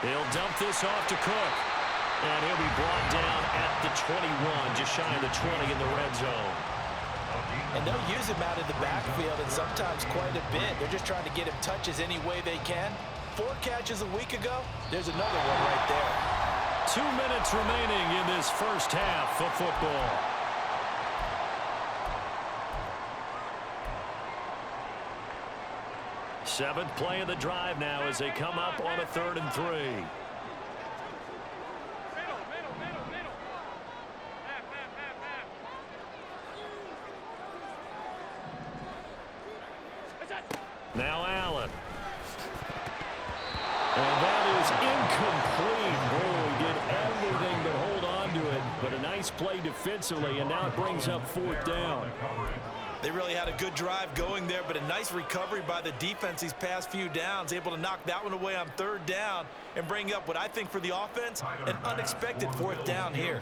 He'll dump this off to Cook. And he'll be brought down at the 21, just shy of the 20 in the red zone. And they'll use him out in the backfield, and sometimes quite a bit. They're just trying to get him touches any way they can. 4 catches a week ago, there's another one right there. 2 minutes remaining in this first half of football. Seventh play of the drive now as they come up on a 3rd and 3. Now Allen. And that is incomplete. Boy, did everything but hold on to it. But a nice play defensively, and now it brings up 4th down. They really had a good drive going there, but a nice recovery by the defense these past few downs, able to knock that one away on 3rd down and bring up what I think for the offense, an unexpected 4th down here.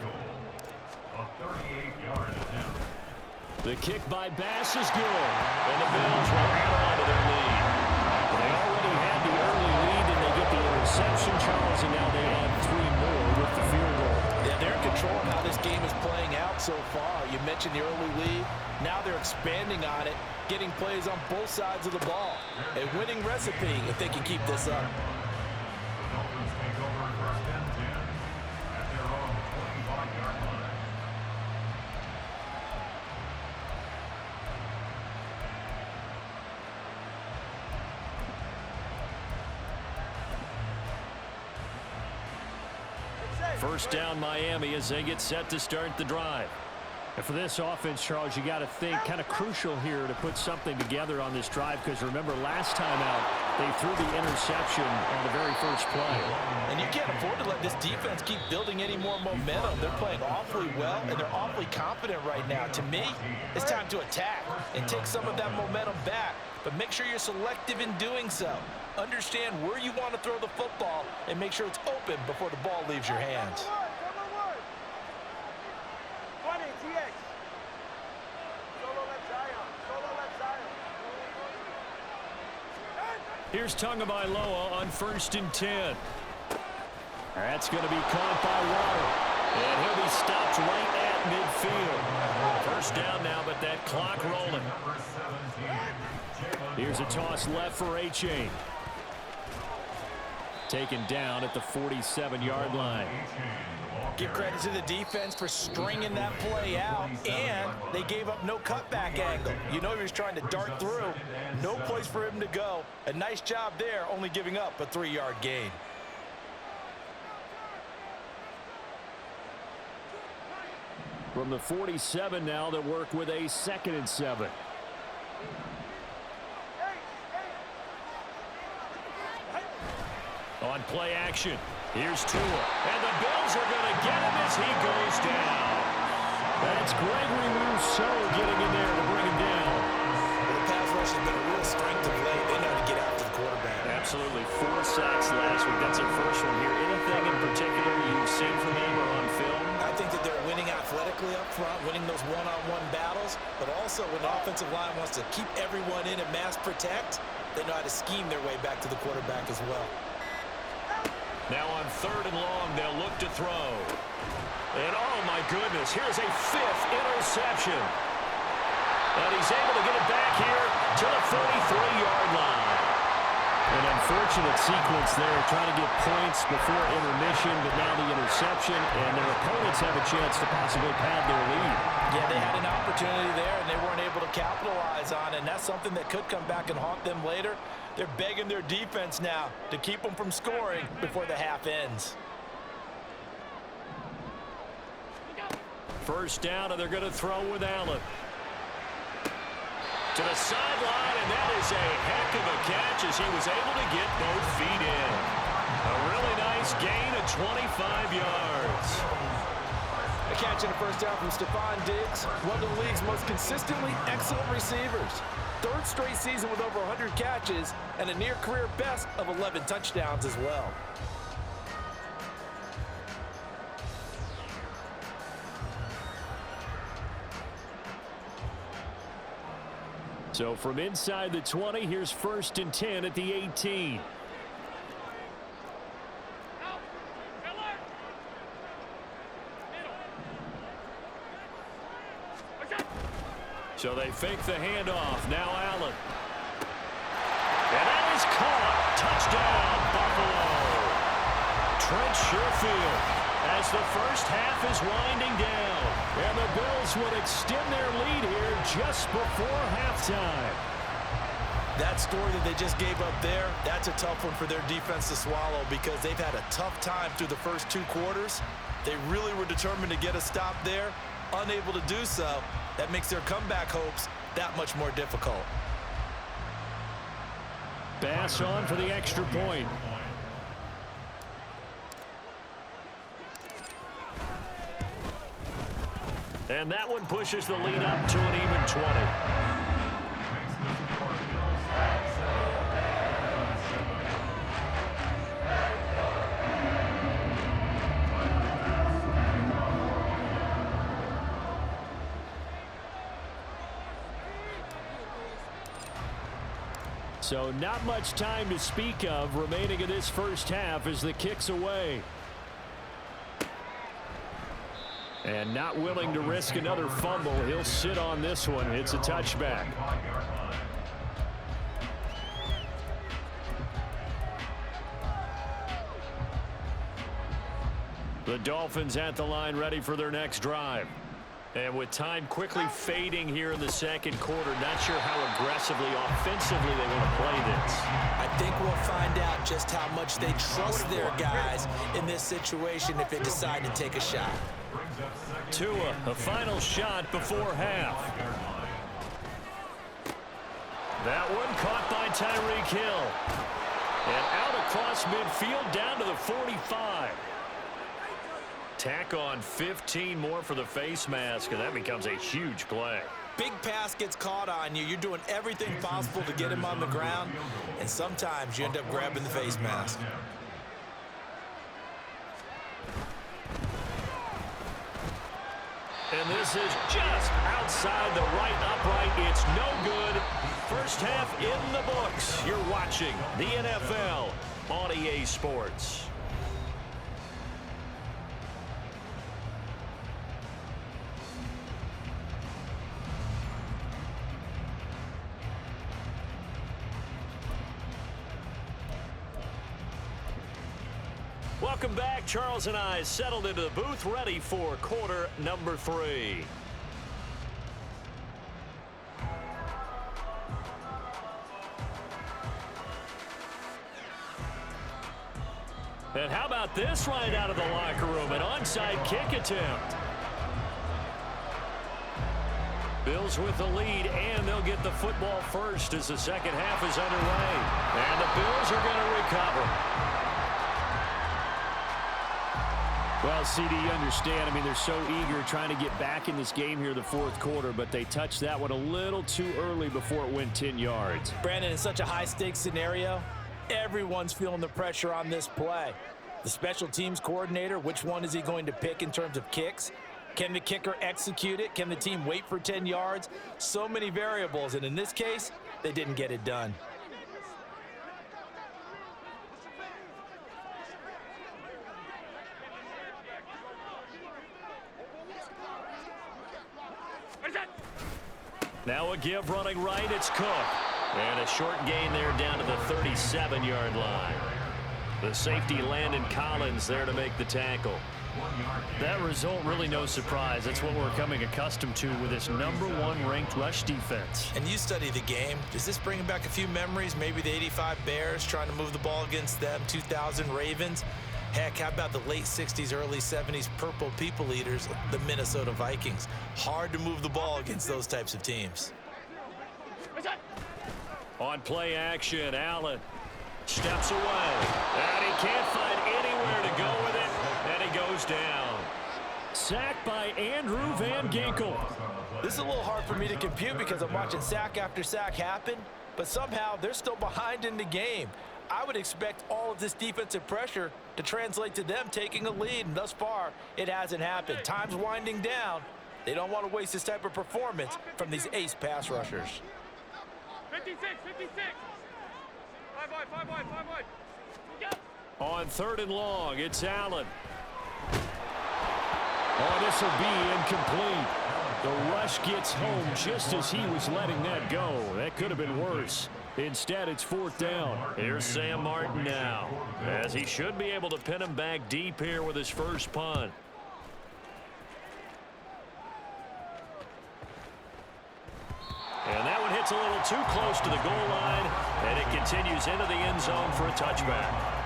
The kick by Bass is good, and the Bills will add on to their lead. They already had the early lead, and they get the interception, Charles, and now they add 3 more with the field goal. Yeah, they're in control of how this game is playing out so far. You mentioned the early lead. Now they're expanding on it, getting plays on both sides of the ball. A winning recipe if they can keep this up. First down Miami as they get set to start the drive. And for this offense, Charles, you got to think kind of crucial here to put something together on this drive, because remember last time out they threw the interception on the very first play. And you can't afford to let this defense keep building any more momentum. They're playing awfully well, and they're awfully confident right now. To me, it's time to attack and take some of that momentum back, but make sure you're selective in doing so. Understand where you want to throw the football and make sure it's open before the ball leaves your hands. Here's Tagovailoa on 1st and 10. That's going to be caught by Water. And he'll be stopped right at midfield. First down now, but that clock rolling. Here's a toss left for A-Chain. Taken down at the 47-yard line. Give credit to the defense for stringing that play out, and they gave up no cutback angle. You know he was trying to dart through. No place for him to go. A nice job there, only giving up a 3-yard gain. From the 47 now, they'll work with a 2nd and 7. On play action, here's Tua. And the Bills are going to get him as he goes down. That's Gregory Rousseau getting in there to bring him down. Well, the pass rush has been a real strength of late. They know how to get after the quarterback. Absolutely. 4 sacks last week. That's their first one here. Anything in particular you've seen from them or on film? I think that they're winning athletically up front, winning those one-on-one battles, but also when the offensive line wants to keep everyone in and mass protect, they know how to scheme their way back to the quarterback as well. Now on 3rd and long, they'll look to throw. And oh my goodness, here's a 5th interception. And he's able to get it back here to the 43-yard line. An unfortunate sequence there, trying to get points before intermission, but now the interception, and their opponents have a chance to possibly pad their lead. Yeah, they had an opportunity there, and they weren't able to capitalize on it, and that's something that could come back and haunt them later. They're begging their defense now to keep them from scoring before the half ends. First down, and they're going to throw with Allen. To the sideline, and that is a heck of a catch as he was able to get both feet in. A really nice gain of 25 yards. A catch and a first down from Stephon Diggs, one of the league's most consistently excellent receivers. 3rd straight season with over 100 catches and a near career best of 11 touchdowns as well. So from inside the 20, here's 1st and 10 at the 18. So they fake the handoff. Now Allen. And that is caught. Touchdown, Buffalo. Trent Sherfield as the first half is winding down. And the Bills would extend their lead here just before halftime. That story that they just gave up there, that's a tough one for their defense to swallow because they've had a tough time through the first 2 quarters. They really were determined to get a stop there. Unable to do so, that makes their comeback hopes that much more difficult. Bass on for the extra point. And that one pushes the lead up to an even 20. So not much time to speak of remaining in this first half as the kick's away. And not willing to risk another fumble. He'll sit on this one. It's a touchback. The Dolphins at the line ready for their next drive. And with time quickly fading here in the second quarter, not sure how aggressively, offensively they want to play this. I think we'll find out just how much they trust their guys in this situation if they decide to take a shot. Tua, a final shot before half. That one caught by Tyreek Hill. And out across midfield down to the 45. Tack on 15 more for the face mask, and that becomes a huge play. Big pass gets caught on you. You're doing everything possible to get him on the ground, and sometimes you end up grabbing the face mask. And this is just outside the right upright. It's no good. First half in the books. You're watching the NFL on EA Sports. Welcome back. Charles and I settled into the booth ready for quarter number 3. And how about this right out of the locker room? An onside kick attempt. Bills with the lead, and they'll get the football first as the second half is underway. And the Bills are going to recover. Well, CD, you understand. I mean, they're so eager trying to get back in this game here in the fourth quarter, but they touched that one a little too early before it went 10 yards. Brandon, in such a high-stakes scenario, everyone's feeling the pressure on this play. The special teams coordinator, which one is he going to pick in terms of kicks? Can the kicker execute it? Can the team wait for 10 yards? So many variables, and in this case, they didn't get it done. Now a give running right, it's Cook. And a short gain there down to the 37-yard line. The safety Landon Collins there to make the tackle. That result really no surprise. That's what we're coming accustomed to with this #1 ranked rush defense. And you study the game. Does this bring back a few memories? Maybe the 85 Bears trying to move the ball against them, 2000 Ravens. Heck, how about the late 60s, early 70s Purple People Eaters, the Minnesota Vikings? Hard to move the ball against those types of teams. On play action, Allen steps away. And he can't find anywhere to go with it. And he goes down. Sacked by Andrew Van Ginkel. This is a little hard for me to compute because I'm watching sack after sack happen, but somehow they're still behind in the game. I would expect all of this defensive pressure to translate to them taking a lead, and thus far, it hasn't happened. Time's winding down. They don't want to waste this type of performance from these ace pass rushers. 56, 56. 5 wide. On 3rd and long, it's Allen. Oh, this will be incomplete. The rush gets home just as he was letting that go. That could have been worse. Instead, it's 4th down. Here's Sam Martin now, as he should be able to pin him back deep here with his first punt. And that one hits a little too close to the goal line, and it continues into the end zone for a touchback.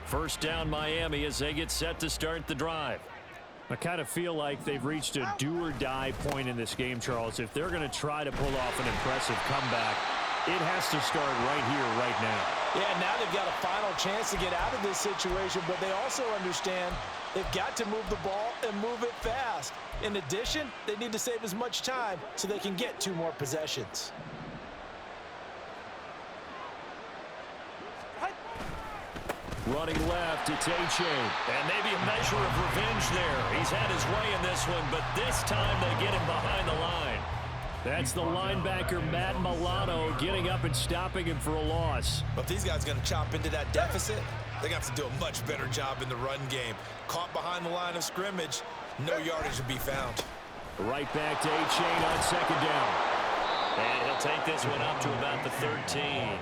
First down Miami as they get set to start the drive. I kind of feel like they've reached a do-or-die point in this game, Charles. If they're going to try to pull off an impressive comeback, it has to start right here, right now. Yeah, now they've got a final chance to get out of this situation, but they also understand they've got to move the ball and move it fast. In addition, they need to save as much time so they can get 2 more possessions. Running left, it's A-Chain. And maybe a measure of revenge there. He's had his way in this one, but this time they get him behind the line. That's the linebacker, Matt Milano, getting up and stopping him for a loss. But if these guys are going to chop into that deficit, they're going to have to do a much better job in the run game. Caught behind the line of scrimmage, no yardage to be found. Right back to A-Chain on 2nd down. And he'll take this one up to about the 13.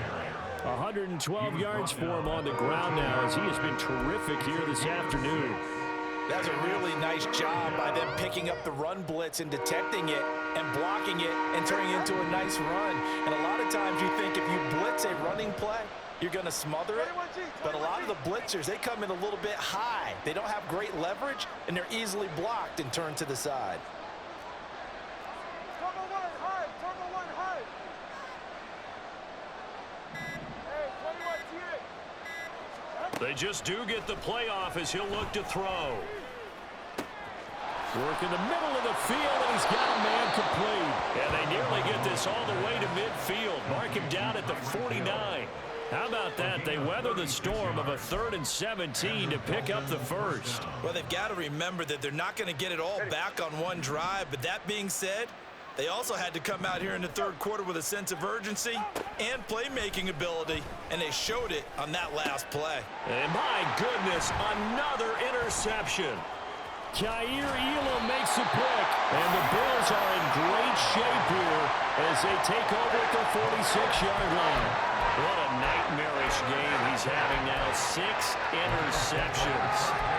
112 yards for him on the ground now as he has been terrific here this afternoon. That's a really nice job by them picking up the run blitz and detecting it and blocking it and turning it into a nice run. And a lot of times you think if you blitz a running play, you're going to smother it. But a lot of the blitzers, they come in a little bit high. They don't have great leverage, and they're easily blocked and turned to the side. They just do get the playoff as he'll look to throw. Work in the middle of the field, and he's got a man complete. And they nearly get this all the way to midfield. Mark him down at the 49. How about that? They weather the storm of a 3rd and 17 to pick up the first. Well, they've got to remember that they're not going to get it all back on one drive. But that being said, they also had to come out here in the 3rd quarter with a sense of urgency and playmaking ability, and they showed it on that last play. And my goodness, another interception. Khair Elam makes the pick, and the Bills are in great shape here as they take over at the 46-yard line. What a nightmarish game he's having now. 6 interceptions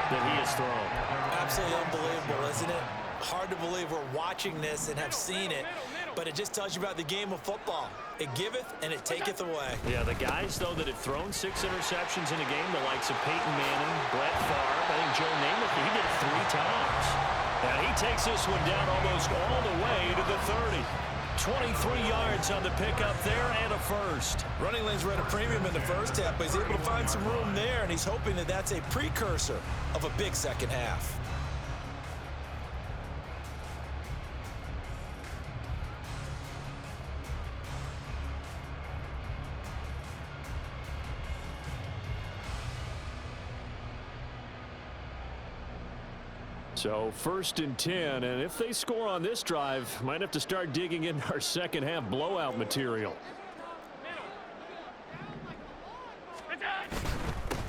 that he has thrown. Absolutely unbelievable, isn't it? Hard to believe we're watching this and have seen it, but it just tells you about the game of football. It giveth and it taketh away. Yeah, the guys, though, that have thrown 6 interceptions in a game, the likes of Peyton Manning, Brett Favre, I think Joe Namath, he did it 3 times. And he takes this one down almost all the way to the 30. 23 yards on the pickup there and a first. Running lanes were at a premium in the first half, but he's able to find some room there, and he's hoping that that's a precursor of a big second half. So 1st and 10, and if they score on this drive, might have to start digging in our second half blowout material.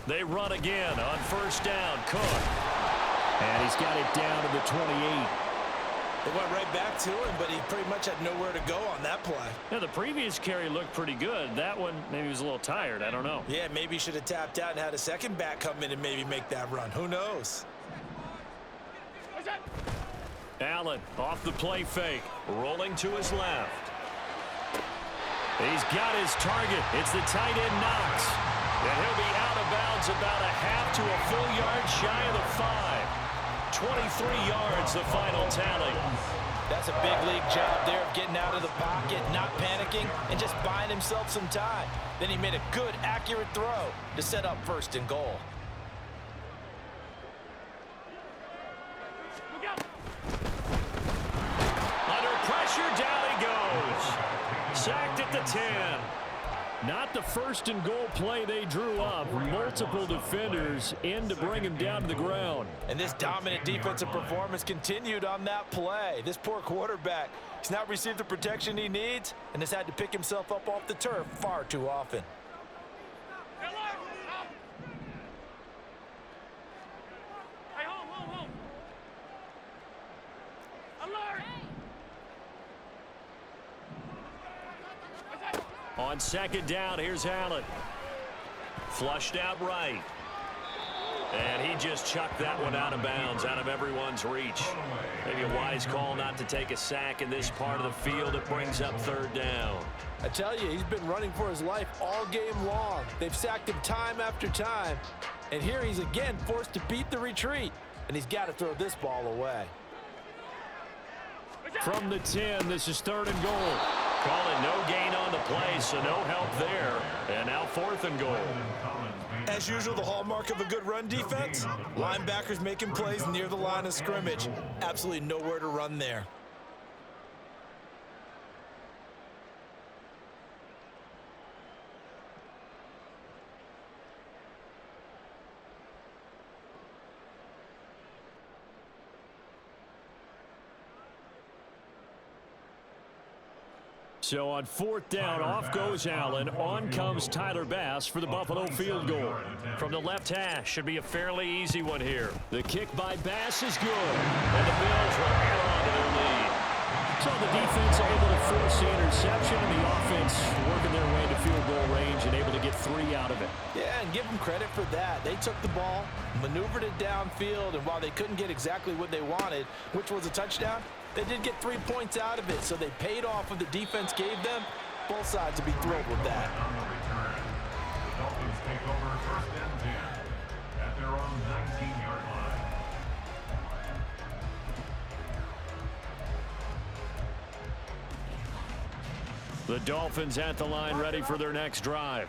They run again on 1st down. Cook. And he's got it down to the 28. They went right back to him, but he pretty much had nowhere to go on that play. Yeah, the previous carry looked pretty good. That one, maybe he was a little tired. I don't know. Yeah, maybe he should have tapped out and had a second back come in and maybe make that run. Who knows? Allen off the play fake, rolling to his left. He's got his target. It's the tight end Knox. And he'll be out of bounds about a half to a full yard shy of the 5. 23 yards, the final tally. That's a big league job there of getting out of the pocket, not panicking, and just buying himself some time. Then he made a good, accurate throw to set up 1st and goal. Under pressure, down he goes. Sacked at the 10. Not the first and goal play they drew up. Multiple defenders in to bring him down to the ground. And this dominant defensive performance continued on that play. This poor quarterback, he's not received the protection he needs and has had to pick himself up off the turf far too often. On second down, here's Allen. Flushed out right. And he just chucked that one out of bounds, out of everyone's reach. Maybe a wise call not to take a sack in this part of the field. It brings up third down. I tell you, he's been running for his life all game long. They've sacked him time after time. And here he's again forced to beat the retreat. And he's got to throw this ball away. From the 10, this is third and goal. Call it no gain on the play, so no help there. And now fourth and goal. As usual, the hallmark of a good run defense, linebackers making plays near the line of scrimmage. Absolutely nowhere to run there. So on fourth down, off goes Allen. On comes Tyler Bass for the Buffalo field goal. From the left hash, should be a fairly easy one here. The kick by Bass is good. And the Bills will add on to their lead. So the defense able to force the interception, and the offense working their way to field goal range and able to get 3 out of it. Yeah, and give them credit for that. They took the ball, maneuvered it downfield, and while they couldn't get exactly what they wanted, which was a touchdown, they did get 3 points out of it, so they paid off what the defense gave them. Both sides will be thrilled with that. The Dolphins take over first and 10 at their own 19-yard line. The Dolphins at the line, ready for their next drive.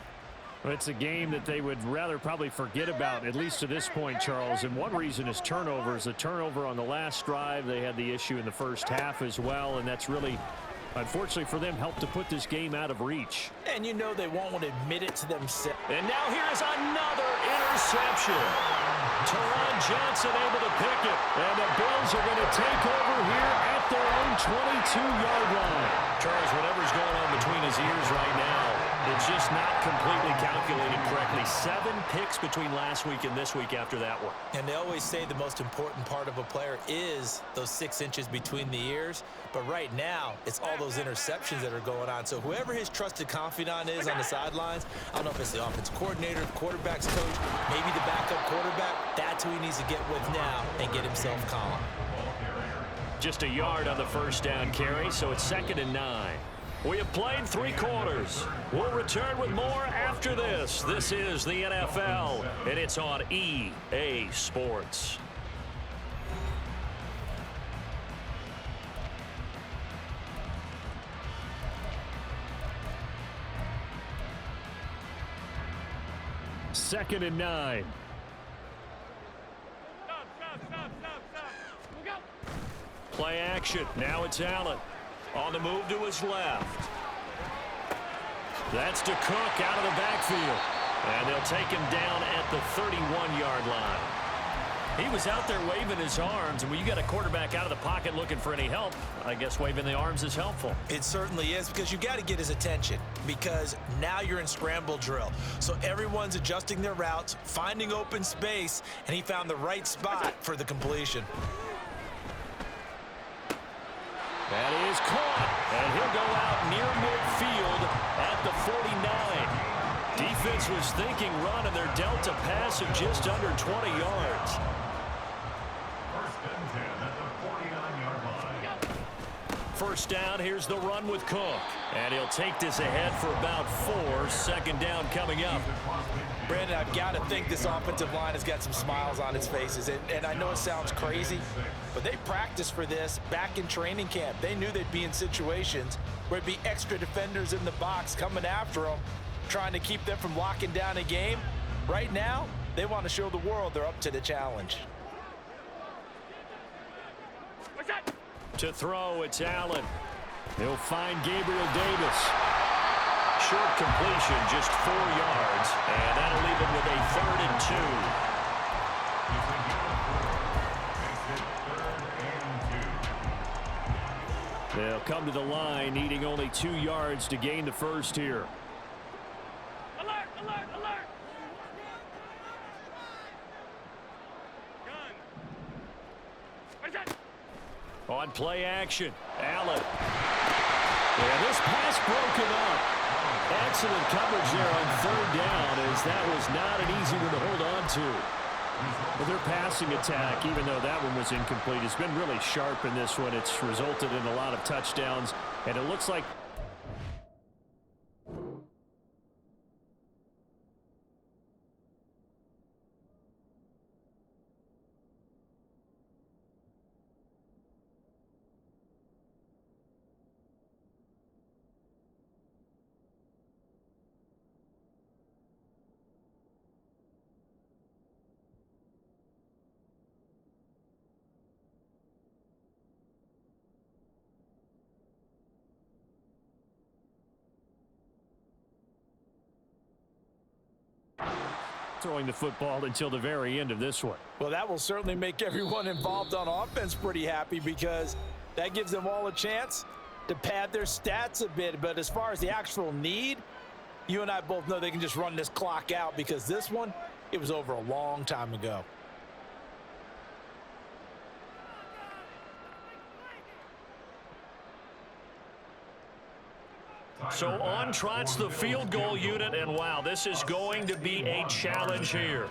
It's a game that they would rather probably forget about, at least to this point, Charles. And one reason is turnovers. The turnover on the last drive, they had the issue in the first half as well, and that's really, unfortunately for them, helped to put this game out of reach. And you know they won't want to admit it to themselves. And now here is another interception. Teron Johnson able to pick it. And the Bills are going to take over here at their own 22-yard line. Charles, whatever's going on between his ears right now, it's just not completely calculated correctly. 7 picks between last week and this week after that one. And they always say the most important part of a player is those 6 inches between the ears. But right now, it's all those interceptions that are going on. So whoever his trusted confidant is on the sidelines, I don't know if it's the offensive coordinator, the quarterback's coach, maybe the backup quarterback, that's who he needs to get with now and get himself calm. Just a yard on the first down carry, so it's 2nd and 9. We have played 3 quarters. We'll return with more after this. This is the NFL, and it's on EA Sports. Second and 9. Stop. We'll go. Play action. Now it's Allen. On the move to his left. That's to Cook out of the backfield. And they'll take him down at the 31-yard line. He was out there waving his arms, and when you got a quarterback out of the pocket looking for any help, I guess waving the arms is helpful. It certainly is, because you got to get his attention, because now you're in scramble drill. So everyone's adjusting their routes, finding open space, and he found the right spot for the completion. That is caught, and he'll go out near midfield at the 49. Defense was thinking run, and they're dealt a pass of just under 20 yards. First and 10 at the 49-yard line. First down, here's the run with Cook. And he'll take this ahead for about 4. Second down coming up. Brandon, I've got to think this offensive line has got some smiles on its faces. And I know it sounds crazy, but they practiced for this back in training camp. They knew they'd be in situations where it'd be extra defenders in the box coming after them, trying to keep them from locking down a game. Right now, they want to show the world they're up to the challenge. What's that? To throw, it's Allen. He'll find Gabriel Davis. short completion, just 4 yards, and that'll leave him with a 3rd and 2. They'll come to the line, needing only 2 yards to gain the first here. Alert, alert, alert! Gun. What is that? On play action, Allen. And this pass broken up. Excellent coverage there on 3rd down, as that was not an easy one to hold on to. But their passing attack, even though that one was incomplete, has been really sharp in this one. It's resulted in a lot of touchdowns, and it looks like throwing the football until the very end of this one. Well, that will certainly make everyone involved on offense pretty happy, because that gives them all a chance to pad their stats a bit. But as far as the actual need, you and I both know they can just run this clock out, because this one, it was over a long time ago. So on trots the field goal unit, and wow, this is going to be a challenge here.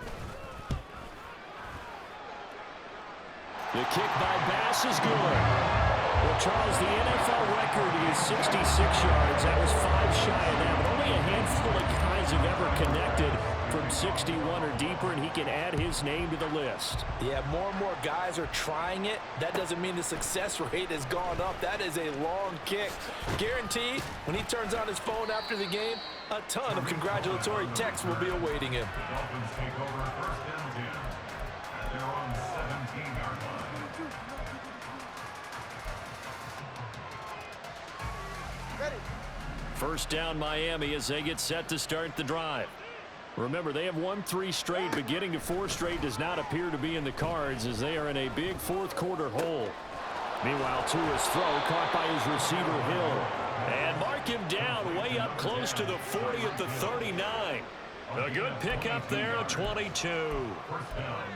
The kick by Bass is good. Well, Charles, the NFL record is 66 yards. That was 5 shy of that, but only a handful of guys have ever connected from 61 or deeper, and he can add his name to the list. Yeah, more and more guys are trying it. That doesn't mean the success rate has gone up. That is a long kick. Guaranteed, when he turns on his phone after the game, a ton of congratulatory texts will be awaiting him. The Dolphins take over 1st and 10 at their own 17-yard line. First down, Miami, as they get set to start the drive. Remember, they have won 3 straight, but getting to 4 straight does not appear to be in the cards, as they are in a big 4th quarter hole. Meanwhile, Tua's throw caught by his receiver, Hill. And mark him down way up close to the 40 at the 39. A good pickup there, 22.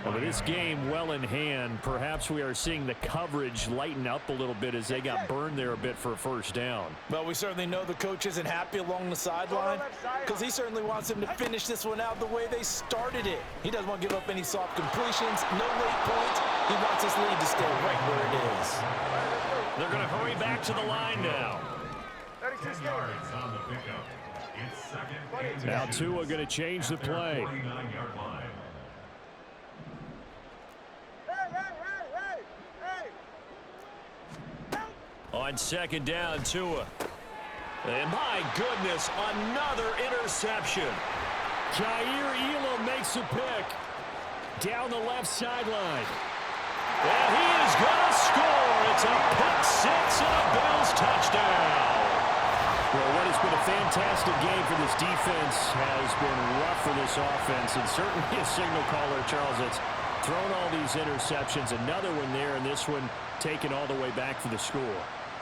Well, with this game well in hand, perhaps we are seeing the coverage lighten up a little bit as they got burned there a bit for a first down. Well, we certainly know the coach isn't happy along the sideline, because he certainly wants them to finish this one out the way they started it. He doesn't want to give up any soft completions, no late points. He wants this lead to stay right where it is. They're going to hurry back to the line now. 10 yards on the pickup. It's 2nd and 2. Now Tua going to change the play. 49-yard line. On 2nd down, Tua. And my goodness, another interception. Jair Elam makes a pick down the left sideline. And he is going to score. It's a pick 6 and a Bills touchdown. Well, what has been a fantastic game for this defense has been rough for this offense, and certainly a signal caller, Charles, that's thrown all these interceptions. Another one there, and this one taken all the way back for the score.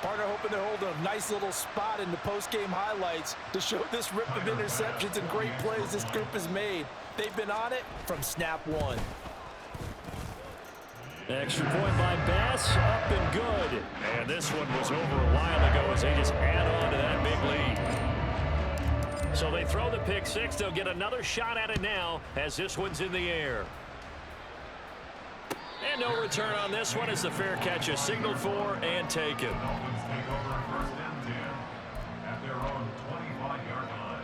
Partner hoping to hold a nice little spot in the post-game highlights to show this rip of interceptions and great plays this group has made. They've been on it from snap 1. Extra point by Bass, up and good. And this one was over a while ago as they just add on to that big lead. So they throw the pick 6. They'll get another shot at it now as this one's in the air. And no return on this one as the fair catch is signaled for and taken. Dolphins take over 1st and 10 at their own 25-yard line.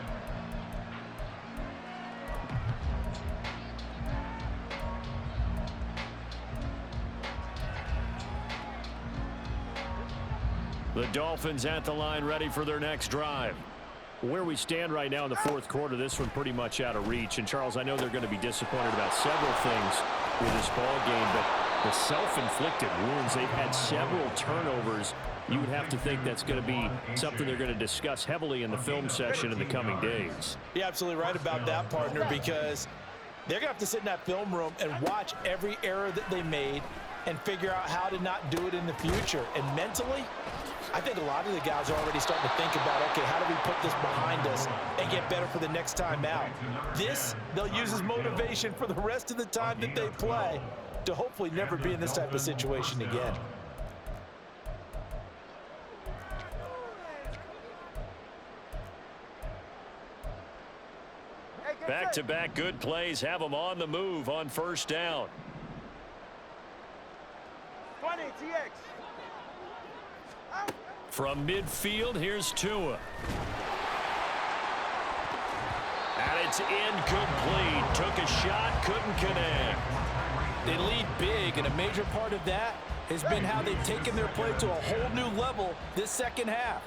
The Dolphins at the line, ready for their next drive. Where we stand right now in the 4th quarter, this one pretty much out of reach. And, Charles, I know they're going to be disappointed about several things with this ball game, but the self-inflicted wounds, they've had several turnovers you would have to think that's going to be something they're going to discuss heavily in the film session in the coming days. You're absolutely right about that, partner, because they're going to have to sit in that film room and watch every error that they made and figure out how to not do it in the future. And mentally, I think a lot of the guys are already starting to think about, okay, how do we put this behind us and get better for the next time out? This, they'll use as motivation for the rest of the time that they play to hopefully never be in this type of situation again. Back-to-back good plays have them on the move on first down. 20, TX. From midfield, here's Tua. And it's incomplete. Took a shot, couldn't connect. They lead big, and a major part of that has been how they've taken their play to a whole new level this second half.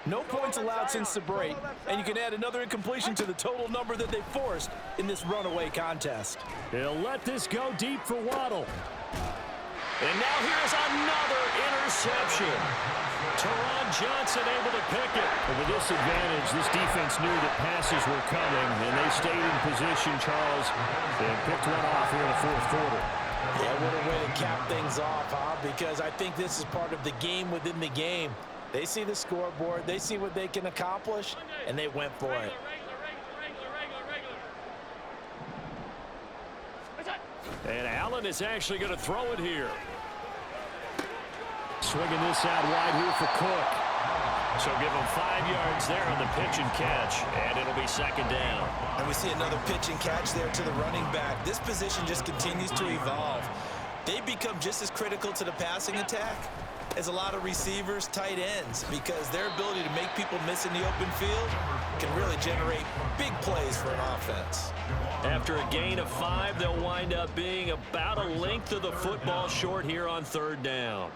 No points allowed since the break, and you can add another incompletion to the total number that they forced in this runaway contest. They'll let this go deep for Waddle. And now here's another interception. Teron Johnson able to pick it. And with this advantage, this defense knew that passes were coming, and they stayed in position, Charles, and picked one off here in the fourth quarter. Yeah, what a way to cap things off, huh? Because I think this is part of the game within the game. They see the scoreboard, they see what they can accomplish, and they went for it. And Allen is actually going to throw it here. Swinging this out wide here for Cook. So give him 5 yards there on the pitch and catch, and it'll be second down. And we see another pitch and catch there to the running back. This position just continues to evolve. They become just as critical to the passing attack as a lot of receivers, tight ends, because their ability to make people miss in the open field can really generate big plays for an offense. After a gain of 5, they'll wind up being about a length of the football short here on third down.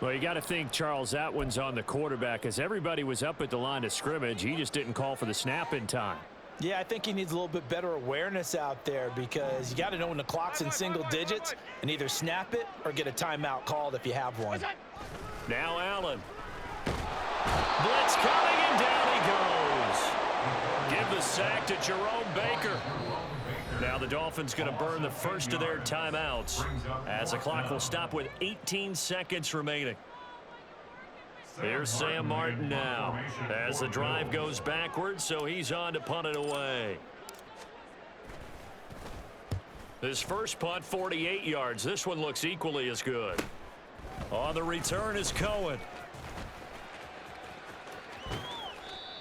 Well, you got to think, Charles, that one's on the quarterback, as everybody was up at the line of scrimmage. He just didn't call for the snap in time. Yeah, I think he needs a little bit better awareness out there, because you got to know when the clock's in single digits and either snap it or get a timeout called if you have one. Now Allen. Blitz coming, and down he goes. Give the sack to Jerome Baker. Now the Dolphins going to burn the first of their timeouts, as the clock will stop with 18 seconds remaining. Here's Sam Martin now as the drive goes backwards, so he's on to punt it away. His first punt, 48 yards. This one looks equally as good. On the return is Cohen.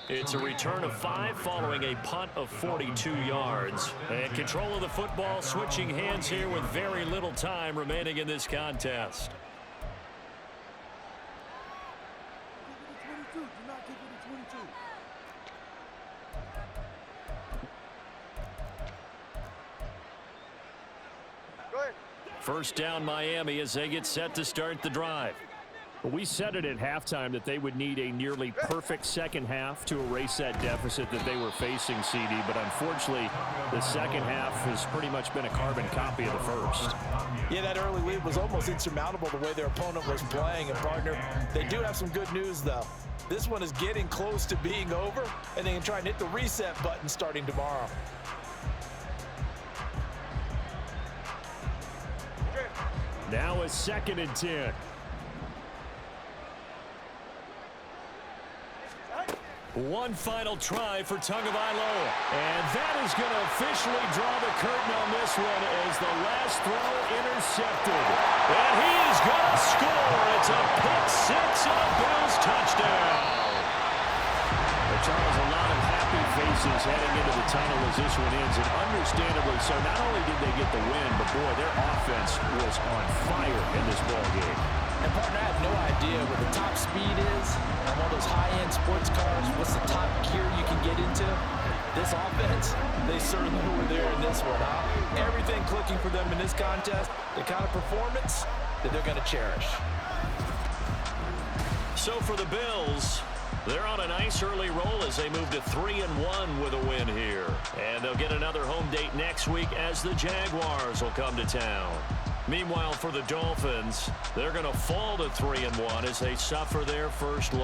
It's a return of 5 following a punt of 42 yards. And control of the football switching hands here with very little time remaining in this contest. First down Miami as they get set to start the drive. We said it at halftime that they would need a nearly perfect second half to erase that deficit that they were facing, CD, but unfortunately the second half has pretty much been a carbon copy of the first. Yeah, that early lead was almost insurmountable the way their opponent was playing. And partner, they do have some good news though. This one is getting close to being over, and they can try and hit the reset button starting tomorrow. Now a 2nd and 10. One final try for Tagovailoa. And that is going to officially draw the curtain on this one as the last throw intercepted. And he is going to score. It's a pick 6 and a Bills touchdown. But Charles, a lot of happy faces heading into the tunnel as this one ends, and understandably so. Not only did they get the win, but boy, their offense was on fire in this ball game. And partner, I have no idea what the top speed is on one of those high-end sports cars. What's the top gear you can get into? This offense, they certainly were there in this one, huh? Everything clicking for them in this contest, the kind of performance that they're going to cherish. So for the Bills, They're on a nice early roll as they move to 3-1 with a win here. And they'll get another home date next week as the Jaguars will come to town. Meanwhile, for the Dolphins, they're going to fall to 3-1 as they suffer their first loss.